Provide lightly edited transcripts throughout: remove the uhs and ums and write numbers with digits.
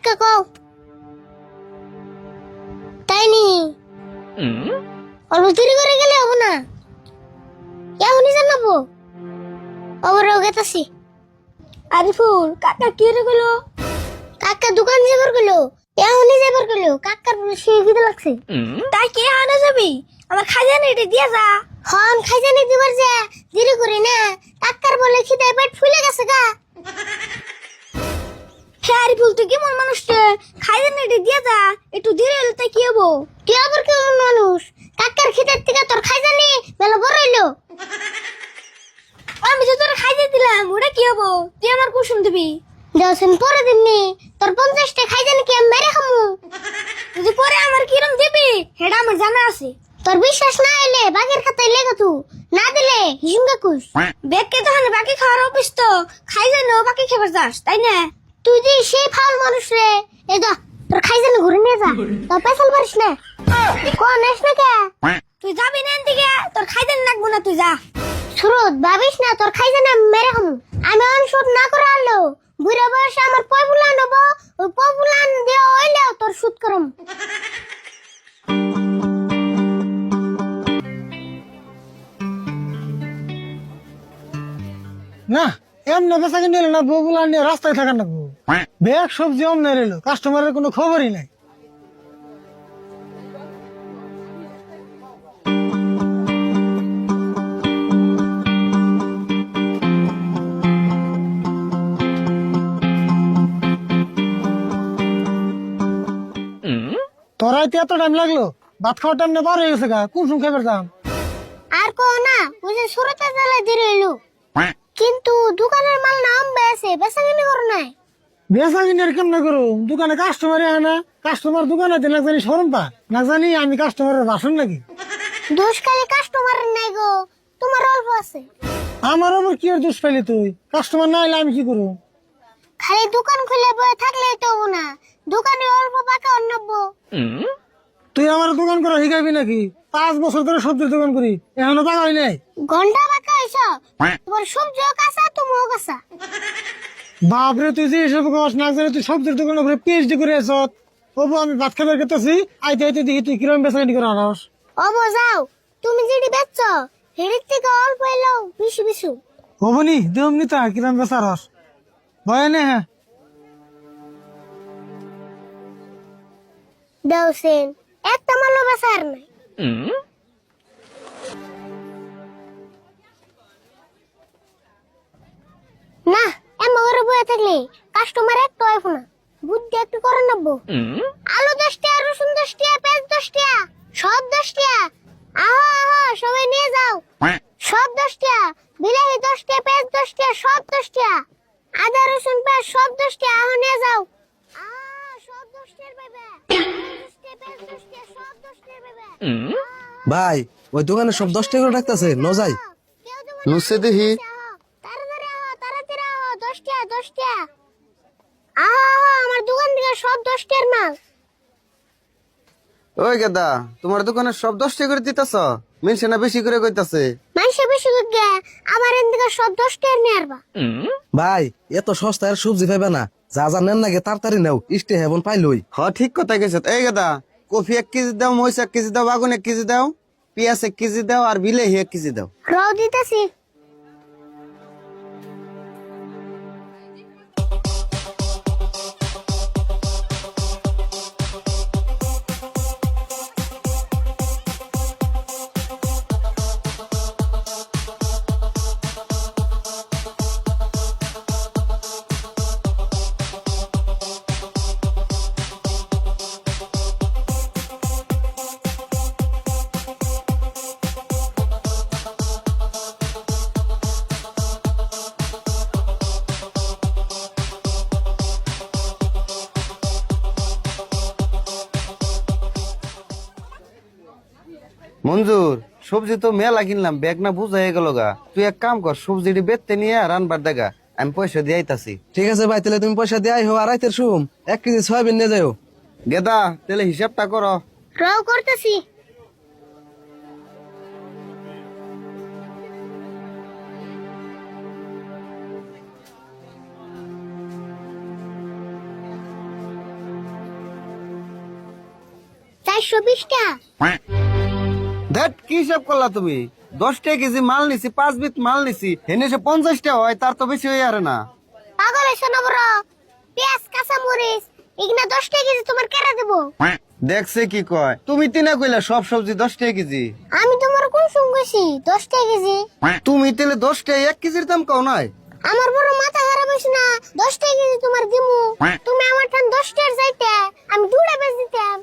পরিষ্কার কও তাই নি অল্প দেরি করে গেলে হবো না এখনই জানাবো অবরাও গেতাছি আরিফুল কাকা কি রে গেল কাকা দোকান যাবার গেল এখনই যাবার গেল কাকার বলে শুয়ে গিয়ে লাগছে তাই কে আনা যাবি আমার খাজানা এটা দিয়া যা হন খাজানা দিবার যা দেরি করে না কাকার বলে খিদায় পেট ফুলে গেছে গা আরিফুল তুই কেমন মানুষ রে খাজানা এটা দিয়া যা একটু ধীরে হলে তাই কি হবো তুই আবার কেমন মানুষ কাকার খিদার থেকে তোর খাজানি বেলা বড় হইলো আমি তো তোর খাইতে দিলাম ওটা কি হবো তুই আমার কুসুম দিবি দশদিন পরে দিননি তোর 50টা খাই জানি কি আমি মেরে খামু যদি পরে আমার কিরম দিবি সেটা আমার জানা আছে তোর বিশ্বাস না এলে বাকির খাতায় লেগে তু না দিলে হিসুঙ্গা কুস বেগকে তখন বাকি খাওয়ার অফিস তো খাই জানো বাকি খেবার যাস তাই না তুই যে সেই ফাউল মানুষ রে এই দা তোর খাই জানো ঘুরে নিয়ে যা তোর পেছাল পারিস না কোন এস না কে তুই যাবি না দিকে তোর খাই জানি লাগবো না তুই যা সুরত ভাবিস না তোর খাই জানি আমি মেরে খামু আমি অনশোধ না করে আনলো বুড়া বয়সে আমার পপুলান হবো ওই পপুলান দিয়ে হইলেও তোর সুদ করম না এমনি বেচা কিনে এলো না বগুলা নিয়ে রাস্তায় থাকা না ব্যাগ সবজি অমনে এলো কাস্টমারের কোনো খবরই নাই তোরাইতে এত টাইম লাগলো ভাত খাওয়ার টাইম না বার হয়ে গেছে গা কুসুম খাইবার দাম আর কো না ওই যে সুরতে জ্বালা দিয়ে রইলো কিন্তু দোকানের মাল নাম বেছে বেচা কিনে করো নাই বেচা কিনে আর কেমন করো দোকানে কাস্টমার আনা কাস্টমার দোকানে দিলে জানি সরম পা না জানি আমি কাস্টমারের বাসন নাকি দোষ খালি কাস্টমার নাই গো তোমার অল্প আছে আমার আবার কি আর দোষ পাইলি তুই কাস্টমার না এলে আমি কি করবো খালি দোকান খুলে বসে থাকলেই তো হবো না দোকানে অল্প পাকা অন্নব্য তুই আমার দোকান করা শিখাবি নাকি 5 বছর ধরে সবজির দোকান করি এখনো টাকা হয় নাই ঘন্টা পাকা হইছ তোমার সবজিও কাঁচা তুমিও কাঁচা বাপরে তুই যে এসব কস না জানি তুই সবজির দোকানের উপরে পিএইচডি করে আছ ওবো আমি ভাত খাবার খেতেছি আইতে আইতে দেখি তুই কিরম বেচাকেনি করে আনাস অবো যাও তুমি যেটি বেচছ হেড়ির থেকে অল্প এলেও বিশু বিশু হবনি দেম নিতা কিরম বেচা রস ভয় নে হ্যাঁ দেওসেন একটা মালও বেচার নাই না এমন করে বয়ে থাকলে কাস্টমার একটু আইব না বুদ্ধি একটু করে নেবো আলু 10 টাকা রসুন 10 টাকা পেঁয়াজ 10 টাকা সব 10 টাকা আহা আহা সবাই নিয়ে যাও সব 10 টাকা বিলাহি 10 টাকা পেঁয়াজ 10 টাকা সব 10 টাকা আদা রসুন পেঁয়াজ সব 10 টাকা আহা নিয়ে যাও সব 10 টাকা পাবে 10 টাকা পেঁয়াজ 10 টাকা সব 10 টাকা পাবে ভাই ওই দোকানে সব 10 টাকা করে রাখতেছে ন যাই নুসে দেহি তাড়াতাড়ি আহো তাড়াতাড়ি আহো 10 টাকা 10 টাকা আহা আহা আমার দোকান থেকে সব 10 টাকার মাল ওই গেদা তোমার দোকানে সব 10 টাকা করে দিতেছ মিনছে না বেশি করে কইতাছে মাইসে বেশি গে আমার এদিকে সব 10 টাকার নিয়ে আসবা ভাই এত সস্তায় আর সবজি পাইবে না যা যা নেন নাকি তাড়াতাড়ি নাও ইস্টে হেবন পাইলই ঠিক কথা কইছ এই গেদা কফি 1 কেজি দাও মরিচ 1 কেজি দাও বাগুন 1 কেজি দাও পেঁয়াজ 1 কেজি দাও আর বিলাহি 1 কেজি দাও রাও দিতাছি মঞ্জুর সবজি তো মেলা কিনলাম ব্যাগ না বুঝা হয়ে গেল গা তুই এক কাম কর সবজিটি বেচতে নিয়ে রানবার দেখা আমি পয়সা দিয়ে আইতাছি ঠিক আছে ভাই তাহলে তুমি পয়সা দিয়ে আইহো আর রাইতের শুম 1 কেজি সয়াবিন নিয়ে যাও গেদা তাহলে হিসাবটা করো রাও করতেছি 420 টাকা। দেখ কি হিসাব করলা তুমি? 10 টাকা কেজি মাল নিছি, 5 বিত মাল নিছি, হেনে সে 50 টাকা হয়, তার তো বেশি হয়ে আরে না। পাগল হইছো না বড়? পেঁয়াজ কাঁচা মরিচ এগুলা 10 টাকা কেজি তোমার কেরা দেবো? দেখছে কি কয়, তুমি তিনা কইলা সব সবজি 10 টাকা কেজি। আমি তোমার কোন সঙ্গেছি 10 টাকা কেজি? তুমি তেলে 10 টাকা 1 কেজির দাম কও নাই? আমার বড় মাথা খারাপ হইছে না? 10 টাকা কেজি তোমার দিমু। তুমি আমার ঠান 10 টাকা যাইতে আমি 2 টাকা বেচ দিতাম।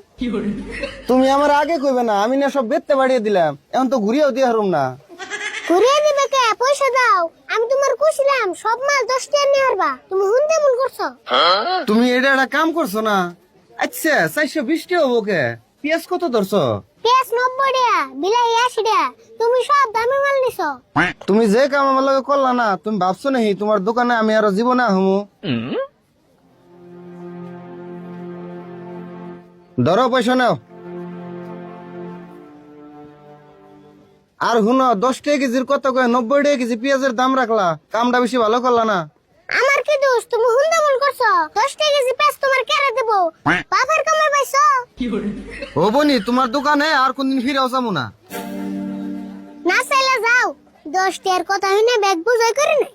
তুমি আমার আগে কইবে না, আমি না সব বেচতে বাড়িয়ে দিলাম, এখন তো ঘুরিয়েও দিয়ে হারুম না। ঘুরিয়ে দিবে কে? পয়সা দাও। আমি তোমার কইছিলাম সব মাল 10 টাকা নিয়ে আসবা, তুমি হুনতে মন করছো। তুমি এটা একটা কাম করছো না? আচ্ছা 420 টাকা হবো কে? পেঁয়াজ কত ধরছো? পেঁয়াজ 90 টাকা, বিলাই 80 টাকা, তুমি সব দামি মাল নিছো। তুমি যে কাম আমার লগে করলা না, তুমি ভাবছো নাকি তোমার দোকানে আমি আরো জীবনে আহমু? ধরো পয়সা নাও। আর হুনো 10 টাকা কেজির কত কয় 90 টাকা কেজি পেঁয়াজের দাম রাখলা, কামটা বেশি ভালো করলা না। আমার কি দোষ? তুমি হুনতে মন করছো। 10 টাকা কেজি পেঁয়াজ তোমার কেরা দেবো? বাপের কামাই পাইছো। হবনি তোমার দোকানে আর কোনদিন ফিরেও যাবো না। না চাইলে যাও, 10 টাকার কথা হইনে ব্যাগ বুঝাই করে নাই।